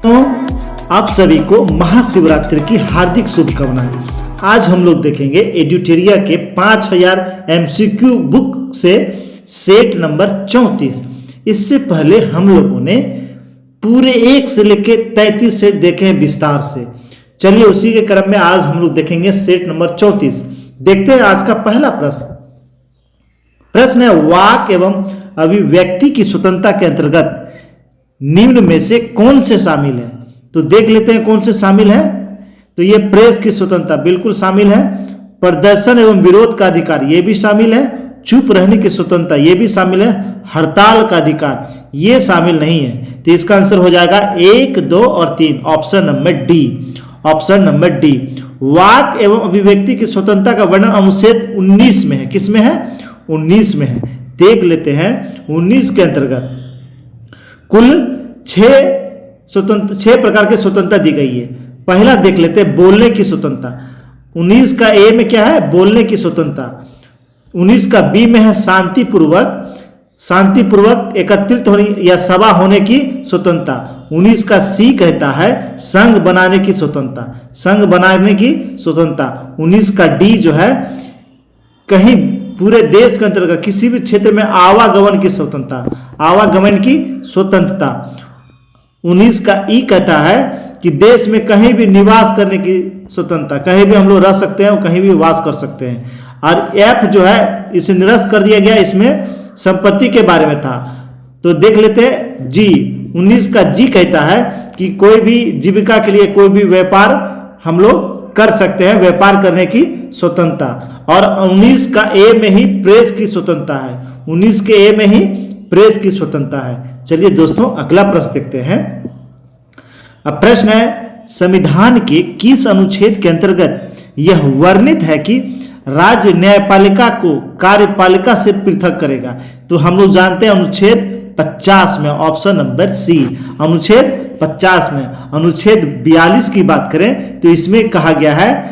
तो आप सभी को महाशिवरात्रि की हार्दिक शुभकामनाएं। आज हम लोग देखेंगे एड्यूटेरिया के 5000 MCQ बुक से सेट नंबर 34। इससे पहले हम लोगों ने पूरे 1 से लेकर 33 सेट देखे हैं विस्तार से। चलिए उसी के क्रम में आज हम लोग देखेंगे सेट नंबर 34। देखते हैं आज का पहला प्रश्न है, वाक एवं अभिव्यक्ति की स्वतंत्रता के अंतर्गत निम्न में से कौन से शामिल है? तो देख लेते हैं कौन से शामिल है। तो ये प्रेस की स्वतंत्रता बिल्कुल शामिल है, प्रदर्शन एवं विरोध का अधिकार ये भी शामिल है, चुप रहने की स्वतंत्रता ये भी शामिल है, हड़ताल का अधिकार ये शामिल नहीं है। तो इसका आंसर हो जाएगा 1, 2 और 3, option number D. Option number D. वाक एवं अभिव्यक्ति की स्वतंत्रता का वर्णन अनुच्छेद 19 में है। किस में है? 19 में है। देख लेते हैं 19 के अंतर्गत कुल 6 प्रकार की स्वतंत्रता दी गई है। पहला देख लेते हैं बोलने की स्वतंत्रता। 19 का ए में क्या है? बोलने की स्वतंत्रता। 19 का बी में है शांतिपूर्वक एकत्रित होने या सभा होने की स्वतंत्रता। 19 का सी कहता है संघ बनाने की स्वतंत्रता, संघ बनाने की स्वतंत्रता। 19 का डी जो है कहीं पूरे देश के अंतर्गत किसी भी क्षेत्र में आवागमन की स्वतंत्रता, आवागमन की स्वतंत्रता। 19 का ई कहता है कि देश में कहीं भी निवास करने की स्वतंत्रता, कहीं भी हम लोग रह सकते हैं और कहीं भी वास कर सकते हैं। और एफ जो है इसे निरस्त कर दिया गया, इसमें संपत्ति के बारे में था। तो देख लेते हैं जी। 19 का जी कहता है कि कोई भी जीविका के लिए कोई भी व्यापार हम लोग कर सकते हैं, व्यापार करने की स्वतंत्रता। और 19 का ए में ही प्रेस की स्वतंत्रता है। 19 के ए में ही प्रेस की स्वतंत्रता है। चलिए दोस्तों अगला प्रश्न देखते हैं। अब प्रश्न है, संविधान के किस अनुच्छेद के अंतर्गत यह वर्णित है कि राज्य न्यायपालिका को कार्यपालिका से पृथक करेगा? तो हम लोग जानते हैं अनुच्छेद 50 में, ऑप्शन नंबर सी। अनुच्छेद 50 में। अनुच्छेद 42 की बात करें तो इसमें कहा गया है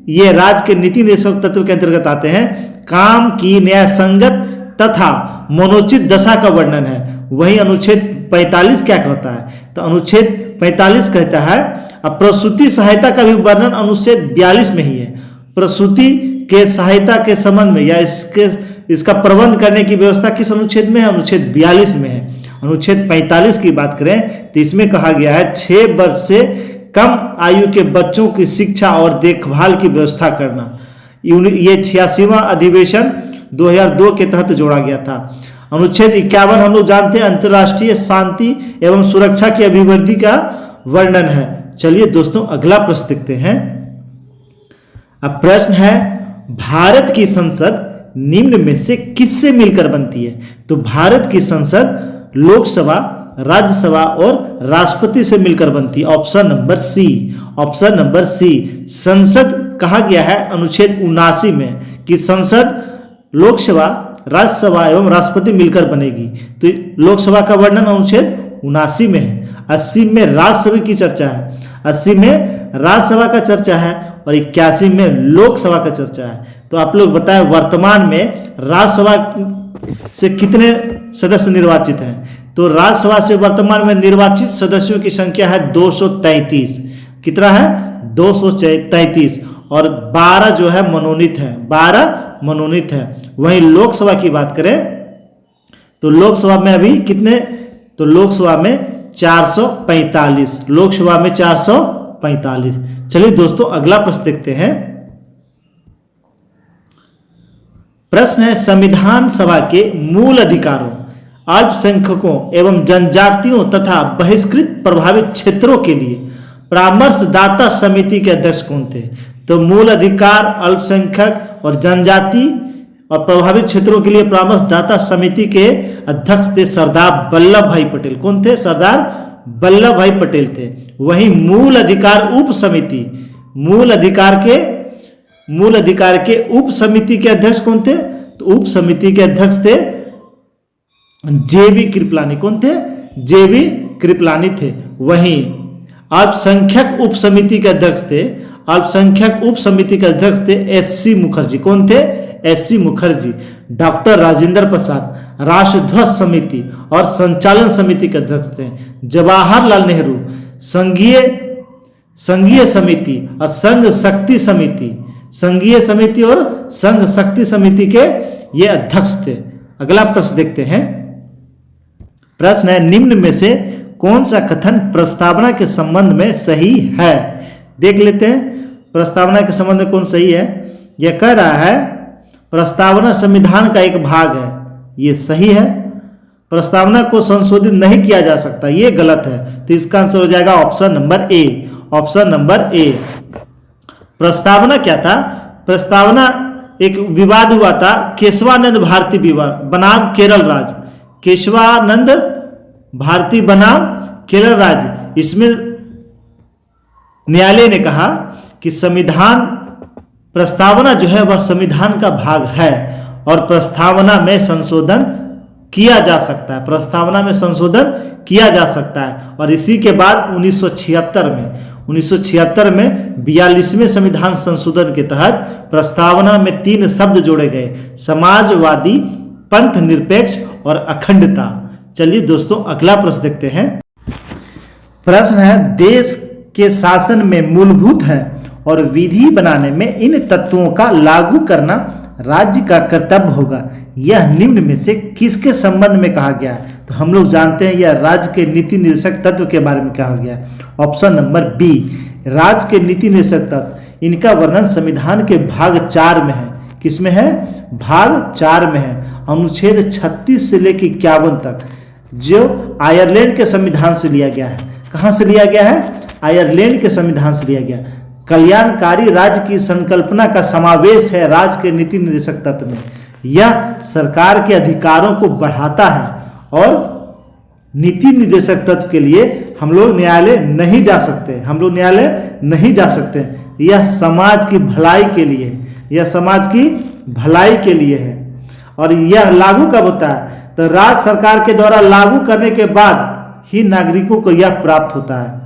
ये राज्य के नीति निर्देशक तत्व के अंतर्गत आते हैं। काम की न्याय संगत तथा मनोचित दशा का वर्णन है। वही अनुच्छेद 45 क्या कहता है? तो अनुच्छेद 45 कहता है अब प्रसूति सहायता का भी वर्णन अनुच्छेद 42 में ही है। प्रसूति के सहायता के संबंध में या इसका प्रबंध करने की व्यवस्था किस अनुच्छेद में है? अनुच्छेद 42 में है। अनुच्छेद 45 की बात करें तो इसमें कहा गया है 6 वर्ष से कम आयु के बच्चों की शिक्षा और देखभाल की व्यवस्था करना। ये 86वां अधिवेशन 2002 के तहत जोड़ा गया था। अनुच्छेद 51 हम लोग जानते हैं अंतर्राष्ट्रीय शांति एवं सुरक्षा की अभिवृद्धि का वर्णन है। चलिए दोस्तों अगला प्रश्न देखते हैं। अब प्रश्न है, भारत की संसद निम्न में से किससे मिलकर बनती है? तो भारत की संसद लोकसभा, राज्यसभा और राष्ट्रपति से मिलकर बनती है। Option number C. Option number C. संसद कहा गया है अनुच्छेद 79 में कि संसद लोकसभा, राज्यसभा एवं राष्ट्रपति मिलकर बनेगी। तो लोकसभा का वर्णन अनुच्छेद 79 में है। 80 में राज्यसभा की चर्चा है, 80 में राज्यसभा का चर्चा है और 81 में लोकसभा का चर्चा है। तो आप लोग बताएं वर्तमान में राज्यसभा से कितने सदस्य निर्वाचित हैं? तो राज्यसभा से वर्तमान में निर्वाचित सदस्यों की संख्या है 233। कितना है? 233। और 12 जो है मनोनीत है, 12 मनोनीत है। वहीं लोकसभा की बात करें तो लोकसभा में अभी कितने? तो लोकसभा में 445। लोकसभा में 445। चलिए दोस्तों अगला प्रश्न देखते हैं। प्रश्न है, संविधान सभा के मूल अधिकारों, अल्पसंख्यकों एवं जनजातियों तथा बहिष्कृत प्रभावित क्षेत्रों के लिए परामर्शदाता समिति के अध्यक्ष कौन थे? तो मूल अधिकार, अल्पसंख्यक और जनजाति और प्रभावित क्षेत्रों के लिए परामर्शदाता समिति के अध्यक्ष थे सरदार वल्लभ भाई पटेल। कौन थे? सरदार वल्लभ भाई पटेल थे। वहीं मूल अधिकार उप समिति, मूल अधिकार के उप समिति के अध्यक्ष कौन थे? तो उप समिति के अध्यक्ष थे जेबी कृपलानी। कौन थे? जेबी कृपलानी थे। वहीं अल्पसंख्यक उप समिति के अध्यक्ष थे, अल्पसंख्यक उप समिति के अध्यक्ष थे एससी मुखर्जी। कौन थे? एससी मुखर्जी। डॉक्टर राजेंद्र प्रसाद राष्ट्रध्वज समिति और संचालन समिति के अध्यक्ष थे। जवाहरलाल नेहरू संघीय समिति और संघ शक्ति समिति, संघीय समिति और संघ शक्ति समिति के ये अध्यक्ष थे। अगला प्रश्न देखते हैं। प्रश्न है, निम्न में से कौन सा कथन प्रस्तावना के संबंध में सही है? देख लेते हैं प्रस्तावना के संबंध में कौन सही है। यह कह रहा है प्रस्तावना संविधान का एक भाग है, ये सही है। प्रस्तावना को संशोधित नहीं किया जा सकता, ये गलत है। तो इसका आंसर हो जाएगा option number A, option number A. प्रस्तावना क्या था? प्रस्तावना एक विवाद हुआ था, केशवानंद भारती विवाद बनाम केरल राज्य, केशवानंद भारती बनाम केरल राज्य। इसमें न्यायालय ने कहा कि संविधान प्रस्तावना जो है वह संविधान का भाग है और प्रस्तावना में संशोधन किया जा सकता है, प्रस्तावना में संशोधन किया जा सकता है। और इसी के बाद 1976 में 42वें संविधान संशोधन के तहत प्रस्तावना में 3 शब्द जोड़े गए, समाजवादी, पंथ निरपेक्ष और अखंडता। चलिए दोस्तों अगला प्रश्न देखते हैं। प्रश्न है, देश के शासन में मूलभूत है और विधि बनाने में इन तत्वों का लागू करना राज्य का कर्तव्य होगा, यह निम्न में से किसके संबंध में कहा गया है? तो हम लोग जानते हैं यह राज्य के नीति निर्देशक तत्व के बारे में कहा गया है। ऑप्शन नंबर बी, राज्य के नीति निर्देशक तत्व, इनका वर्णन संविधान के भाग 4 में है। किसमें है? भाग 4 में है, अनुच्छेद 36 से लेकर 51 तक, जो आयरलैंड के संविधान से लिया गया है। कहां से लिया गया है? आयरलैंड के संविधान से लिया गया। कल्याणकारी राज्य की संकल्पना का समावेश है राज्य के नीति निर्देशक तत्व में। यह सरकार के अधिकारों को बढ़ाता है और नीति निर्देशक तत्व के लिए हम लोग न्यायालय नहीं जा सकते, हम लोग न्यायालय नहीं जा सकते। यह समाज की भलाई के लिए, यह समाज की भलाई के लिए है। और यह लागू कब होता है? तो राज्य सरकार के द्वारा लागू करने के बाद ही नागरिकों को यह प्राप्त होता है।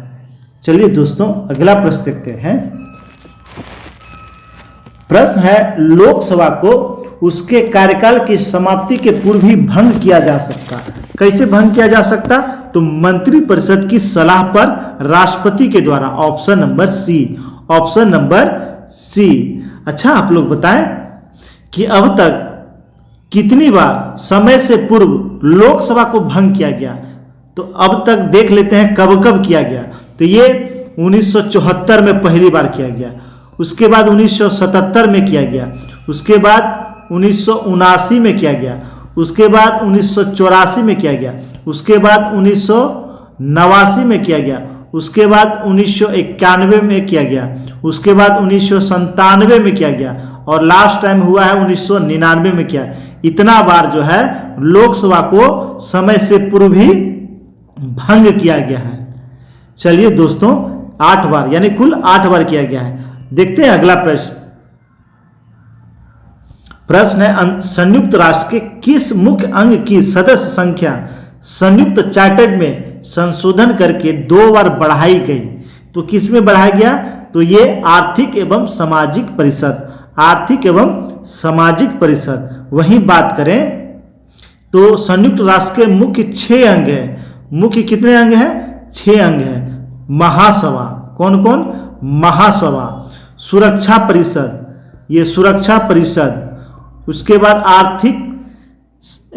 चलिए दोस्तों अगला प्रश्न देखते हैं। प्रश्न है, लोकसभा को उसके कार्यकाल की समाप्ति के पूर्व ही भंग किया जा सकता। कैसे भंग किया जा सकता? तो मंत्रिपरिषद की सलाह पर राष्ट्रपति के द्वारा। Option number C, option number C. अच्छा आप लोग बताएं कि अब तक कितनी बार समय से पूर्व लोकसभा को भंग किया गया? तो अब तक देख लेते हैं कब कब किया गया। तो ये 1974 में पहली बार किया गया, उसके बाद 1977 में किया गया, उसके बाद 1979 में किया गया, उसके बाद 1984 में किया गया, उसके बाद 1989 में किया गया, उसके बाद 1991 में किया गया, उसके बाद 1997 में किया गया और लास्ट टाइम हुआ है 1999 में किया। इतना बार जो है लोकसभा को समय से पूर्व ही भंग किया गया है। चलिए दोस्तों 8 बार, यानी कुल 8 बार किया गया है। देखते हैं अगला प्रश्न। प्रश्न है, संयुक्त राष्ट्र के किस मुख्य अंग की सदस्य संख्या संयुक्त चार्टर में संशोधन करके 2 बार बढ़ाई गई? तो किस में बढ़ाया गया? तो ये आर्थिक एवं सामाजिक परिषद, आर्थिक एवं सामाजिक परिषद। वहीं बात करें तो संयुक्त राष्ट्र के मुख्य 6 अंग हैं। मुख्य कितने अंग हैं? 6 अंग हैं। महासभा, कौन कौन? महासभा, सुरक्षा परिषद, ये सुरक्षा परिषद, उसके बाद आर्थिक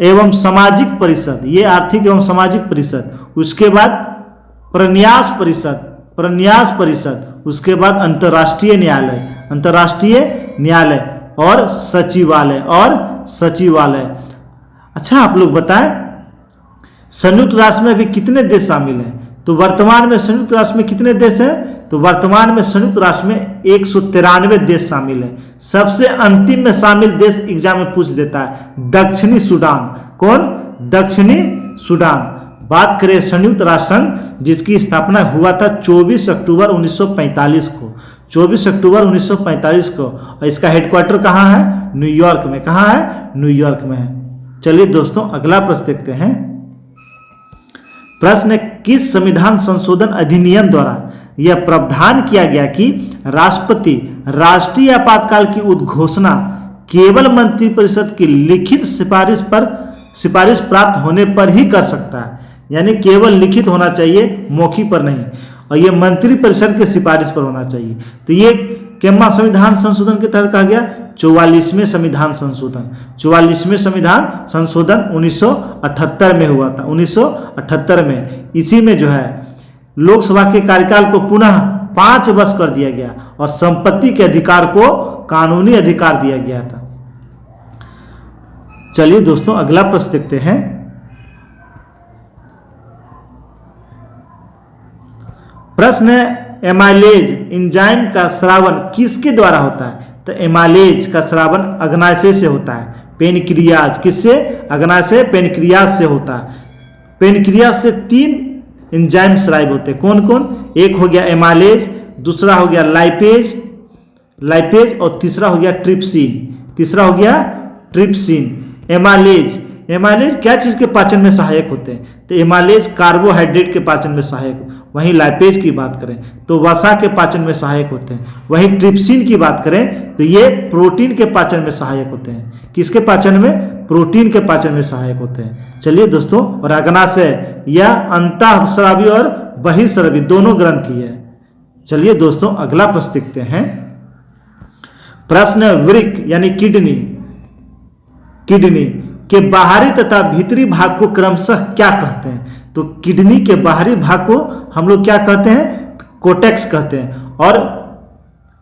एवं सामाजिक परिषद, ये आर्थिक एवं सामाजिक परिषद, उसके बाद प्रन्यास परिषद, प्रन्यास परिषद, उसके बाद अंतर्राष्ट्रीय न्यायालय, अंतर्राष्ट्रीय न्यायालय और सचिवालय, और सचिवालय। अच्छा आप लोग बताएं संयुक्त राष्ट्र में अभी कितने देश शामिल हैं? तो वर्तमान में संयुक्त राष्ट्र में कितने देश हैं? तो वर्तमान में संयुक्त राष्ट्र में 193 देश शामिल हैं। सबसे अंतिम में शामिल देश एग्जाम में पूछ देता है, दक्षिणी सूडान। कौन? दक्षिणी सूडान। बात करें संयुक्त राष्ट्र संघ, जिसकी स्थापना हुआ था 24 अक्टूबर 1945 को, 24 अक्टूबर 1945 को। और इसका हेडक्वार्टर कहाँ है? न्यूयॉर्क में। कहाँ है? न्यूयॉर्क में है। चलिए दोस्तों अगला प्रश्न देखते हैं। प्रश्न है, किस संविधान संशोधन अधिनियम द्वारा यह प्रावधान किया गया कि राष्ट्रपति राष्ट्रीय आपातकाल की उद्घोषणा केवल मंत्रिपरिषद की लिखित सिफारिश प्राप्त होने पर ही कर सकता है? यानी केवल लिखित होना चाहिए, मौखिक पर नहीं। और ये मंत्रिपरिषद के सिफारिश पर होना चाहिए। तो ये केम्मा संविधान संशोधन के तहत कहा गया 44वें संविधान संशोधन। 44वें संविधान संशोधन 1978 में हुआ था, 1978 में। इसी में जो है लोकसभा के कार्यकाल को पुनः 5 वर्ष कर दिया गया और संपत्ति के अधिकार को कानूनी अधिकार दिया गया था। चलिए दोस्तों अगला प्रश्न देखते हैं। प्रश्न है एमाइलेज एंजाइम का स्रावन किसके द्वारा होता है? तो एमाइलेज का स्रावन अग्नाशय से होता है। पेनक्रियाज किससे? अग्नाशय पेनक्रियाज से होता है। पेनक्रियाज से 3 एंजाइम स्राव होते हैं। कौन कौन? एक हो गया एमाइलेज, दूसरा हो गया लाइपेज और तीसरा हो गया ट्रिप्सिन। एमाइलेज क्या चीज के पाचन में सहायक होते हैं? तो एमाइलेज कार्बोहाइड्रेट के पाचन में सहायक। वहीं लाइपेज की बात करें तो वसा के पाचन में सहायक होते हैं। वहीं ट्रिप्सिन की बात करें तो ये प्रोटीन के पाचन में सहायक होते हैं। किसके पाचन में? प्रोटीन के पाचन में सहायक होते हैं। चलिए दोस्तों, और अग्नाशय यह अंतःस्रावी और बहिःस्रावी दोनों ग्रंथि है। चलिए दोस्तों अगला प्रश्न देखते हैं। प्रश्न वृक्क यानी किडनी के बाहरी तथा भीतरी भाग को क्रमशः क्या कहते हैं? तो किडनी के बाहरी भाग को हम लोग क्या कहते हैं? कोटेक्स कहते हैं, और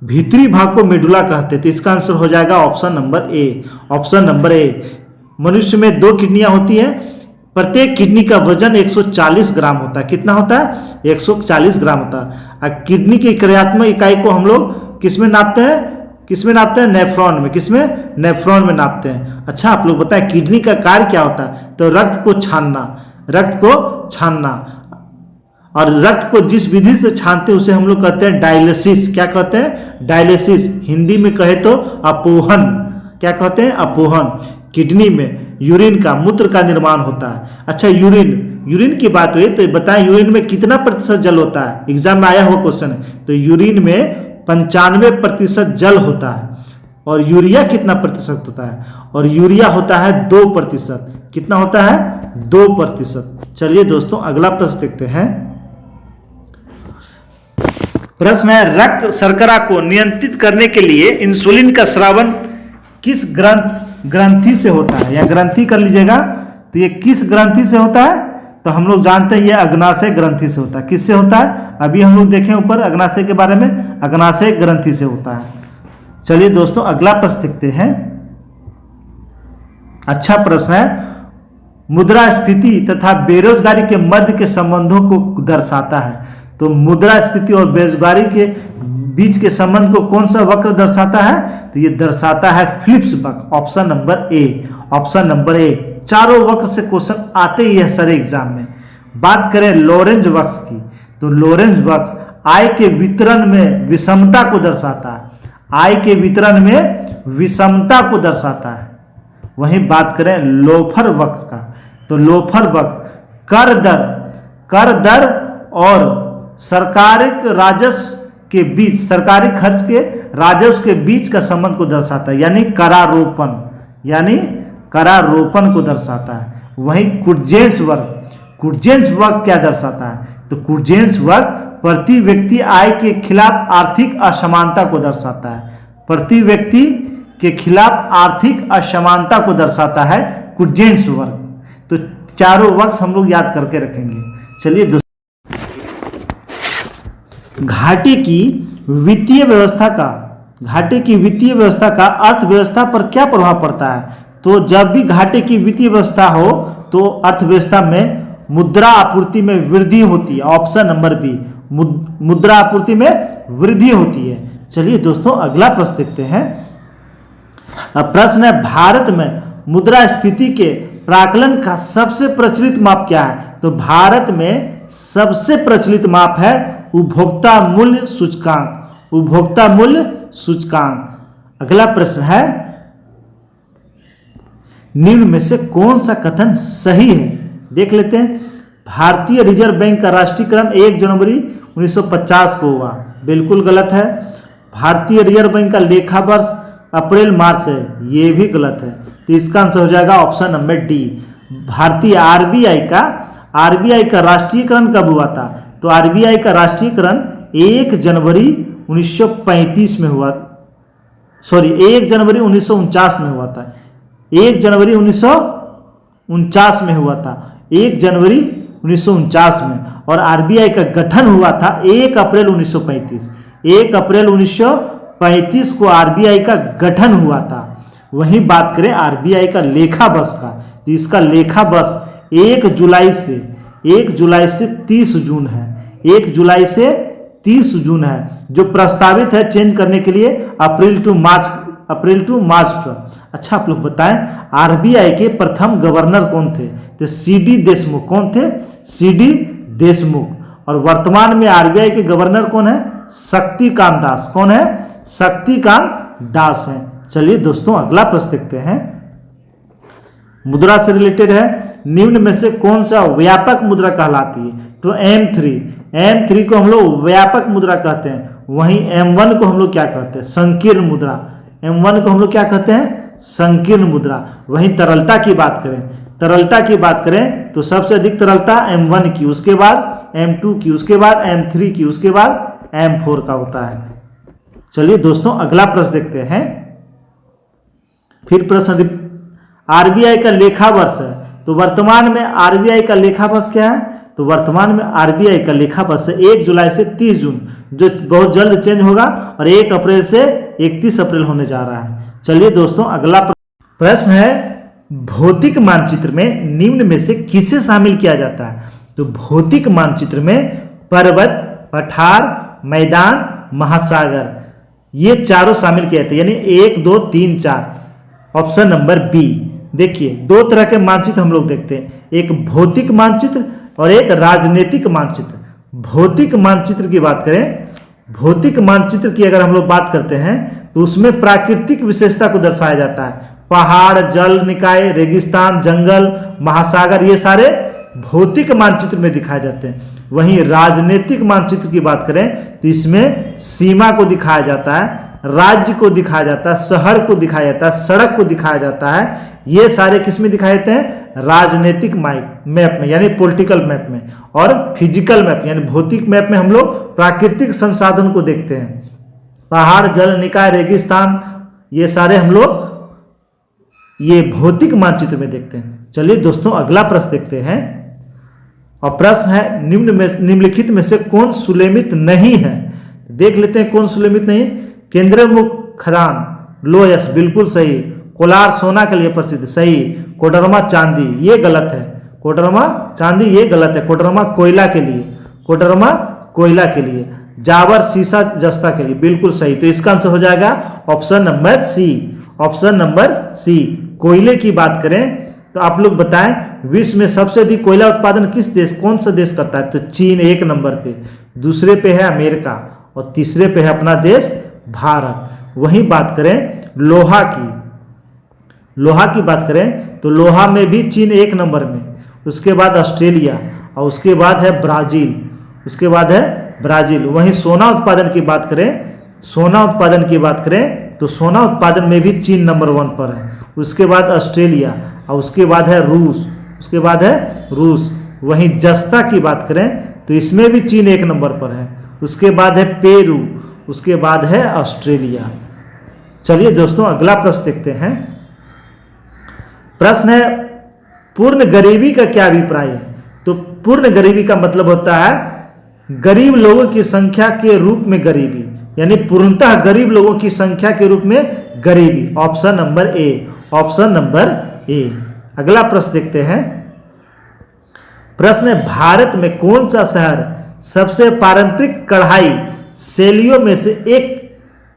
भीतरी भाग को मेडुला कहते हैं। तो इसका आंसर हो जाएगा ऑप्शन नंबर ए। मनुष्य में 2 किडनियां होती हैं। प्रत्येक किडनी का वजन 140 ग्राम होता है। कितना होता है? 140 ग्राम होता है। किडनी की क्रियात्मक इकाई को हम लोग किसमें नापते हैं? नेफ्रॉन में। किसमें? नेफ्रॉन में नापते हैं। अच्छा, आप लोग बताएं किडनी का कार्य क्या होता है? तो रक्त को छानना, और रक्त को जिस विधि से छानते हैं उसे हम लोग कहते हैं डायलिसिस। क्या कहते हैं? डायलिसिस। हिंदी में कहे तो अपोहन। क्या कहते हैं? अपोहन। किडनी में यूरिन का, मूत्र का निर्माण होता है। अच्छा, यूरिन की बात हुई तो बताएं यूरिन में कितना प्रतिशत जल होता है? एग्जाम में आया हुआ क्वेश्चन है। तो यूरिन में 95% जल होता है। और यूरिया कितना प्रतिशत होता है? और यूरिया होता है 2%। कितना होता है? 2%। चलिए दोस्तों अगला प्रश्न देखते हैं। प्रश्न है रक्त शर्करा को नियंत्रित करने के लिए इंसुलिन का स्रावन किस ग्रंथि से होता है? या ग्रंथि कर लीजिएगा। तो ये किस ग्रंथि से होता है? तो हम लोग जानते हैं ये अग्नाशय ग्रंथि से होता है। किससे होता है? अभी हम लोग देखें ऊपर अग्नाशय के बारे में, अग्नाशय ग्रंथि से होता है। चलिए दोस्तों अगला प्रश्न देखते हैं। अच्छा प्रश्न है, मुद्रास्फीति तथा बेरोजगारी के मध्य के संबंधों को दर्शाता है। तो मुद्रास्फीति और बेरोजगारी के बीच के संबंध को कौन सा वक्र दर्शाता है? तो ये दर्शाता है फिलिप्स वक्र। Option number A. चारों वक्र से क्वेश्चन आते ही है सर एग्जाम में। बात करें लॉरेंज वक्र की, तो लॉरेंज वक्र आय के वितरण में विषमता को दर्शाता है। आय के वितरण में विषमता को दर्शाता है। वहीं बात करें लोफर वक्र का, तो लोफर वक्र कर दर और सरकारी राजस्व के बीच, सरकारी खर्च के राजस्व के बीच का संबंध को दर्शाता है, यानी करारोपण को दर्शाता है। वहीं कुर्जेंस वक्र क्या दर्शाता है? तो कुर्जेंस वक्र प्रति व्यक्ति आय के खिलाफ आर्थिक असमानता को दर्शाता है। प्रति व्यक्ति के खिलाफ आर्थिक असमानता को दर्शाता है कुर्जेंस वक्र। तो चारों वक्र हम लोग याद करके रखेंगे। चलिए दोस्तों, घाटे की वित्तीय व्यवस्था का अर्थव्यवस्था पर क्या प्रभाव पड़ता है? तो जब भी घाटे की वित्तीय व्यवस्था हो तो अर्थव्यवस्था में मुद्रा आपूर्ति में वृद्धि होती है। ऑप्शन नंबर बी, मुद्रा आपूर्ति में वृद्धि होती है। चलिए दोस्तों अगला प्रश्न देखते हैं। प्रश्न है भारत में मुद्रास्फीति के प्राकलन का सबसे प्रचलित माप क्या है? तो भारत में सबसे प्रचलित माप है उपभोक्ता मूल्य सूचकांक। अगला प्रश्न है निम्न में से कौन सा कथन सही है? देख लेते हैं। भारतीय रिजर्व बैंक का राष्ट्रीयकरण 1 जनवरी 1950 को हुआ, बिल्कुल गलत है। भारतीय रिजर्व बैंक का लेखा वर्ष अप्रैल मार्च है, ये भी गलत है। तो इसका आंसर हो जाएगा ऑप्शन नंबर डी। भारतीय आरबीआई का राष्ट्रीयकरण कब हुआ था? तो आरबीआई का राष्ट्रीयकरण 1 जनवरी 1935 में हुआ, सॉरी 1 जनवरी 1949 में हुआ था। 1 जनवरी 1949 में हुआ था, 1 जनवरी 1949 में। और आरबीआई का गठन हुआ था 1 अप्रैल 1935। 1 अप्रैल 1935 को आरबीआई का गठन हुआ था। वहीं बात करें आरबीआई का लेखा वर्ष का, तो इसका लेखा वर्ष 1 जुलाई से 30 जून है। 1 जुलाई से 30 जून है, जो प्रस्तावित है चेंज करने के लिए अप्रैल टू मार्च पर। अच्छा, आप लोग बताएं आरबीआई के प्रथम गवर्नर कौन थे? तो सीडी देशमुख। कौन थे? सीडी देशमुख। और वर्तमान में आरबीआई के गवर्नर कौन है? शक्तिकांत दास। कौन है? शक्तिकांत दास हैं। चलिए दोस्तों, अगला प्रश्न देखते हैं, मुद्रा से रिलेटेड है। निम्न में से कौन सा व्यापक मुद्रा कहलाती है? तो M3 को हम लोग व्यापक मुद्रा कहते हैं। वहीं M1 को हम लोग क्या कहते हैं? संकीर्ण मुद्रा। M1 को हम लोग क्या कहते हैं? संकीर्ण मुद्रा। वहीं तरलता की बात करें तो सबसे अधिक तरलता M1 की, उसके बाद M2 की, उसके बाद M3 की, उसके बाद M4 का होता है। चलिए दोस्तों, अगला प्रश्न देखते हैं। फिर प्रश्न, आरबीआई का लेखा वर्ष है, तो वर्तमान में आरबीआई का लेखा वर्ष क्या है? तो वर्तमान में आरबीआई का लेखा वर्ष 1 जुलाई से 30 जून, जो बहुत जल्द चेंज होगा, और 1 अप्रैल से 31 अप्रैल होने जा रहा है। चलिए दोस्तों, अगला प्रश्न है, भौतिक मानचित्र में निम्न में से किसे शामिल किया जाता है? तो भौतिक मानचित्र में पर्वत, पठार, मैदान, महासागर, ये चारों शामिल किए जाते हैं, यानी 1, 2, 3, 4। Option number B. देखिए, 2 तरह के मानचित्र हम लोग देखते हैं, एक भौतिक मानचित्र और एक राजनीतिक मानचित्र। भौतिक मानचित्र की बात करें, भौतिक मानचित्र की अगर हम लोग बात करते हैं तो उसमें प्राकृतिक विशेषता को दर्शाया जाता है। पहाड़, जल निकाय, रेगिस्तान, जंगल, महासागर, ये सारे भौतिक मानचित्र में दिखाए जाते हैं। वहीं राजनीतिक मानचित्र की बात करें तो इसमें सीमा को दिखाया जाता है, राज्य को दिखाया जाता है, शहर को दिखाया जाता है, सड़क को दिखाया जाता है। ये सारे किस में दिखाए जाते हैं? राजनीतिक मैप में, यानी पॉलिटिकल मैप में। और फिजिकल मैप यानी भौतिक मैप में हम लोग प्राकृतिक संसाधन को देखते हैं, पहाड़, जल निकाय, रेगिस्तान, ये सारे हम लोग ये भौतिक मानचित्र में देखते हैं। चलिए दोस्तों, अगला प्रश्न देखते हैं, और प्रश्न है, निम्नलिखित में से कौन सुलेमित नहीं है? देख लेते हैं कौन सुलेमित नहीं। केंद्रमुख खदान, लोयस, बिल्कुल सही। कोलार सोना के लिए प्रसिद्ध, सही। कोडरमा चांदी, ये गलत है। कोडरमा चांदी, ये गलत है। कोडरमा कोयला के लिए, कोडरमा कोयला के लिए। जावर सीसा जस्ता के लिए, बिल्कुल सही। तो इसका आंसर हो जाएगा option number C. Option number C. कोयले की बात करें तो आप लोग बताएं, विश्व में सबसे अधिक कोयला उत्पादन कौन सा देश करता है? तो चीन 1 नंबर पे, दूसरे पे है अमेरिका, और तीसरे पे है अपना देश भारत। वहीं बात करें लोहा की बात करें तो लोहा में भी चीन 1 नंबर में, उसके बाद ऑस्ट्रेलिया, और उसके बाद है ब्राजील। वहीं सोना उत्पादन की बात करें तो सोना उत्पादन में भी चीन नंबर 1 पर है, उसके बाद ऑस्ट्रेलिया, और उसके बाद है रूस। वहीं जस्ता की बात करें तो इसमें भी चीन 1 नंबर पर है, उसके बाद है पेरू, उसके बाद है ऑस्ट्रेलिया। चलिए दोस्तों, अगला प्रश्न देखते हैं। प्रश्न है, पूर्ण गरीबी का क्या अभिप्राय है? तो पूर्ण गरीबी का मतलब होता है गरीब लोगों की संख्या के रूप में गरीबी, यानी पूर्णतः गरीब लोगों की संख्या के रूप में गरीबी। Option number A. अगला प्रश्न देखते हैं। प्रश्न है, भारत में कौन सा शहर सबसे पारंपरिक कढ़ाई शैलियों में से एक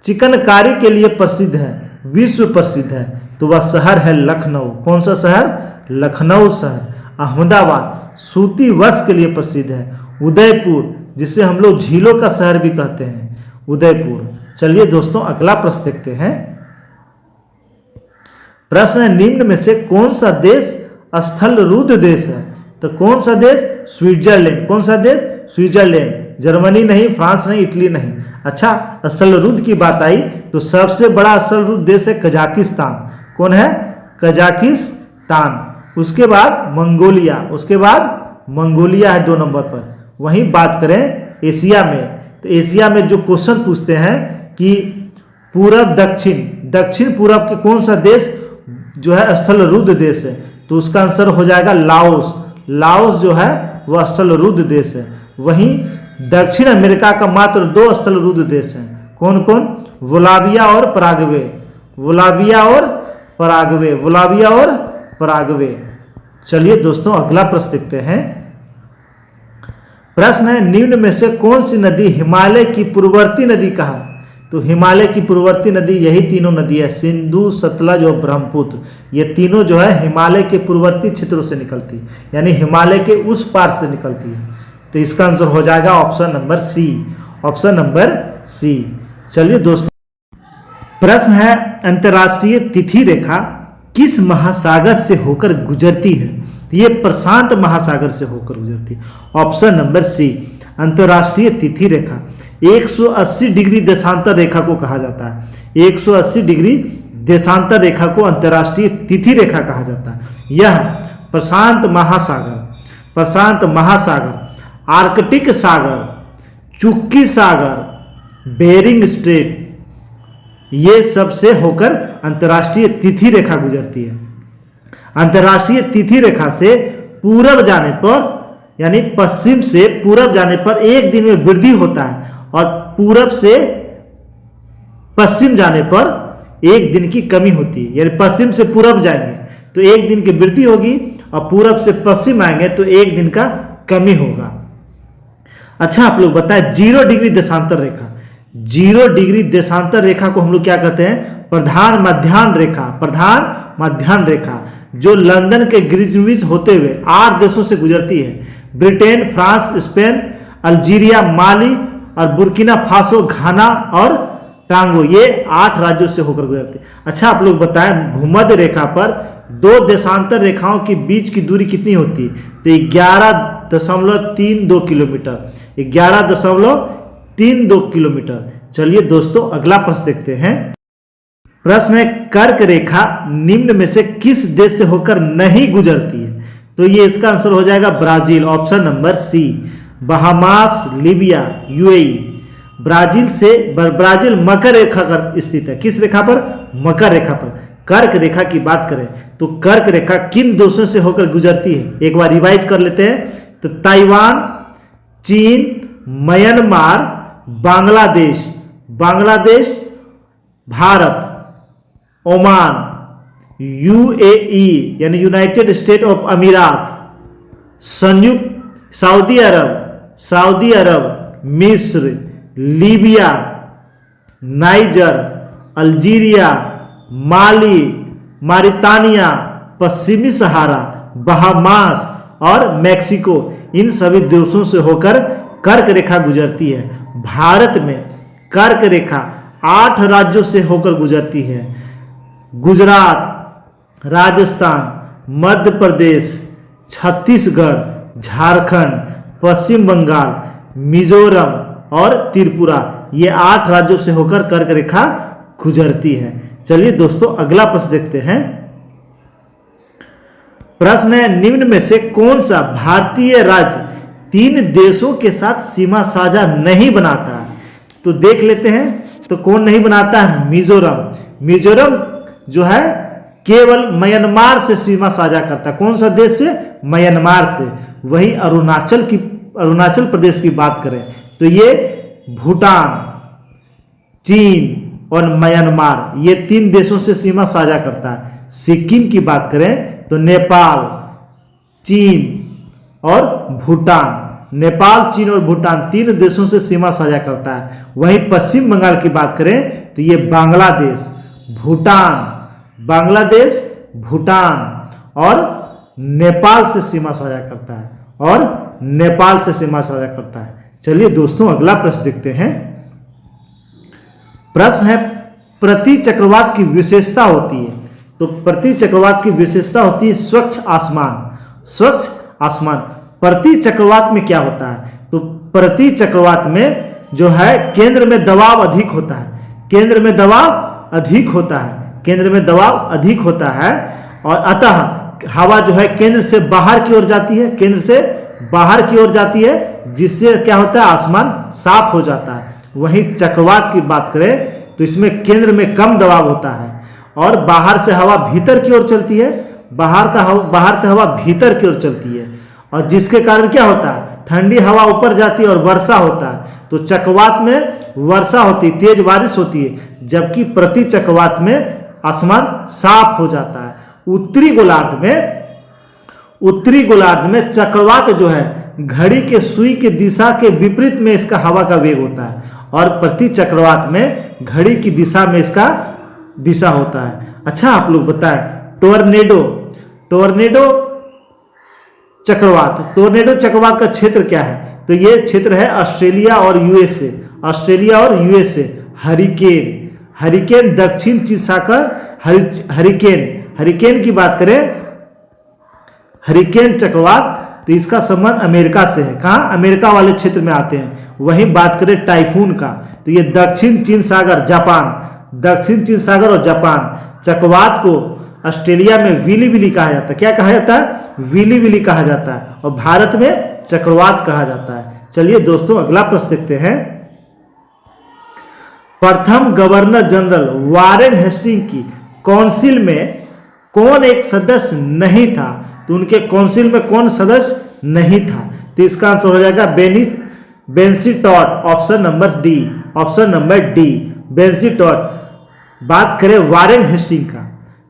चिकनकारी के लिए प्रसिद्ध है, विश्व प्रसिद्ध है? तो वह शहर है लखनऊ। कौन सा शहर? लखनऊ शहर। अहमदाबाद सूती वस्त्र के लिए प्रसिद्ध है। उदयपुर, जिसे हम लोग झीलों का शहर भी कहते हैं, उदयपुर। चलिए दोस्तों, अगला प्रश्न देखते हैं। प्रश्न है, निम्न में से कौन सा देश स्थलरूद्ध देश है? तो कौन सा देश? स्विट्जरलैंड। कौन सा देश? स्विट्जरलैंड। जर्मनी नहीं, फ्रांस नहीं, इटली नहीं। अच्छा, स्थलरूद्ध की बात आई तो सबसे बड़ा स्थलरूद्ध देश है कजाकिस्तान। कौन है? कजाकिस्तान। उसके बाद मंगोलिया है 2 नंबर पर। वहीं बात करें एशिया में, तो एशिया में जो क्वेश्चन पूछते हैं कि पूरब दक्षिण पूरब के कौन सा देश जो है स्थलरुद्ध देश है, तो उसका आंसर हो जाएगा लाओस। लाओस जो है वह स्थलरुद्ध देश है। वहीं दक्षिण अमेरिका का मात्र 2 स्थलरुद्ध देश हैं, कौन कौन? बोलाविया और पराग्वे। बोलाविया और पराग्वे। चलिए दोस्तों अगला प्रश्न देखते हैं। प्रश्न है, निम्न में से कौन सी नदी हिमालय की पूर्ववर्ती नदी कहा? तो हिमालय की पूर्ववर्ती नदी यही तीनों नदी है, सिंधु, सतलज और ब्रह्मपुत्र। ये तीनों जो है हिमालय के पूर्ववर्ती क्षेत्रों से निकलती है, यानी हिमालय के उस पार से निकलती है। तो इसका आंसर हो जाएगा option number C. Option number C. चलिए दोस्तों, प्रश्न है, अंतर्राष्ट्रीय तिथि रेखा किस महासागर से होकर गुजरती है? तो ये प्रशांत महासागर से होकर गुजरती है। Option number C. अंतर्राष्ट्रीय तिथि रेखा 180 डिग्री देशांतर रेखा को कहा जाता है। 180 डिग्री देशांतर रेखा को अंतर्राष्ट्रीय तिथि रेखा कहा जाता है। यह प्रशांत महासागर, आर्कटिक सागर, चुक्की सागर, बेरिंग स्ट्रेट, ये सब से होकर अंतर्राष्ट्रीय तिथि रेखा गुजरती है। अंतर्राष्ट्रीय तिथि रेखा से पूरब जाने पर, यानी पश्चिम से पूरब जाने पर 1 दिन में वृद्धि होता है, और पूरब से पश्चिम जाने पर 1 दिन की कमी होती है। यानी पश्चिम से पूरब जाएंगे तो 1 दिन की वृद्धि होगी, और पूरब से पश्चिम आएंगे तो 1 दिन का कमी होगा। अच्छा, आप लोग बताएं, 0 डिग्री देशांतर रेखा, 0 डिग्री देशांतर रेखा को हम लोग क्या कहते हैं? प्रधान मध्याह्न रेखा, जो लंदन के ग्रीनविच होते हुए 8 देशों से गुजरती है। ब्रिटेन, फ्रांस, स्पेन, अल्जीरिया, माली और बुर्किना फासो, घाना और टांगो, ये 8 राज्यों से होकर गुजरती है। अच्छा, आप लोग बताएं, भूमध्य रेखा पर 2 देशांतर रेखाओं के बीच की दूरी कितनी होती है? तो 11.32 किलोमीटर। 11.32 किलोमीटर। चलिए दोस्तों अगला प्रश्न देखते हैं। प्रश्न है, कर्क रेखा निम्न में से किस देश से होकर नहीं गुजरती है? तो ये इसका आंसर हो जाएगा Brazil. Option number C. Bahamas, Libya, UAE. Brazil मकर रेखा पर स्थित है। किस रेखा पर? मकर रेखा पर। कर्क रेखा की बात करें तो कर्क रेखा किन देशों से होकर गुजरती है? एक बार रिवाइज कर लेते हैं। तो ताइवान, चीन, Myanmar, Bangladesh, Bharat, Oman, UAE यानी यूनाइटेड स्टेट ऑफ अमीरात, संयुक्त सऊदी अरब, मिस्र, लीबिया, नाइजर, अल्जीरिया, माली, मारितानिया, पश्चिमी सहारा, बहामास और मैक्सिको, इन सभी देशों से होकर कर्क रेखा गुजरती है। भारत में कर्क रेखा 8 राज्यों से होकर गुजरती है। गुजरात, राजस्थान, मध्य प्रदेश, छत्तीसगढ़, झारखंड, पश्चिम बंगाल, मिजोरम और त्रिपुरा, ये 8 राज्यों से होकर कर्क रेखा गुजरती है। चलिए दोस्तों अगला प्रश्न देखते हैं। प्रश्न है, निम्न में से कौन सा भारतीय राज्य 3 देशों के साथ सीमा साझा नहीं बनाता है? तो देख लेते हैं। तो कौन नहीं बनाता है? मिजोरम जो है केवल म्यांमार से सीमा साझा करता है। कौन सा देश से? म्यांमार से। वही अरुणाचल प्रदेश की बात करें तो ये भूटान, चीन और म्यांमार, ये 3 देशों से सीमा साझा करता है। सिक्किम की बात करें तो नेपाल, चीन और भूटान, 3 देशों से सीमा साझा करता है। वहीं पश्चिम बंगाल की बात करें तो ये बांग्लादेश, भूटान और नेपाल से सीमा साझा करता है। चलिए दोस्तों अगला प्रश्न देखते हैं। प्रश्न है, प्रति चक्रवात की विशेषता होती है। तो प्रति चक्रवात की विशेषता होती है स्वच्छ आसमान। प्रति चक्रवात में क्या होता है? तो प्रति चक्रवात में जो है केंद्र में दबाव अधिक होता है। केंद्र में दबाव अधिक होता है और अतः हवा जो है केंद्र से बाहर की ओर जाती है, जिससे क्या होता है, आसमान साफ हो जाता है। वहीं चक्रवात की बात करें तो इसमें केंद्र में कम दबाव होता है और बाहर से हवा भीतर की ओर चलती है, बाहर से हवा भीतर की ओर चलती है, और जिसके कारण क्या होता है, ठंडी हवा ऊपर जाती है और वर्षा होता है। तो चक्रवात में वर्षा होती है, तेज बारिश होती है, जबकि प्रति चक्रवात में आसमान साफ हो जाता है। उत्तरी गोलार्ध में चक्रवात जो है घड़ी के सुई के दिशा के विपरीत में इसका हवा का वेग होता है, और प्रति चक्रवात में घड़ी की दिशा में इसका दिशा होता है। अच्छा, आप लोग बताएं, टोर्नेडो चक्रवात का क्षेत्र क्या है? तो ये क्षेत्र है ऑस्ट्रेलिया और यूएसए। हरिकेन दक्षिण चीन सागर हरिकेन की बात करें, हरिकेन चक्रवात, तो इसका संबंध अमेरिका से है। कहाँ? अमेरिका वाले क्षेत्र में आते हैं। वहीं बात करें टाइफून का, तो ये दक्षिण चीन सागर और जापान चक्रवात को ऑस्ट्रेलिया में विली कहा जाता है। क्या कहा जाता है? विली कहा जाता है, और भारत में चक्रवात कहा जाता है। चलिए दोस्तों, अगला प्रश्न देखते हैं। प्रथम गवर्नर जनरल वारेन हेस्टिंग की काउंसिल में कौन एक सदस्य नहीं था? तो उनके काउंसिल में कौन सदस्य नहीं था? तो इसका आंसर हो जाएगा बेंसी टॉड, ऑप्शन नंबर डी बेंसी टॉड। बात करें वारेन हेस्टिंग का,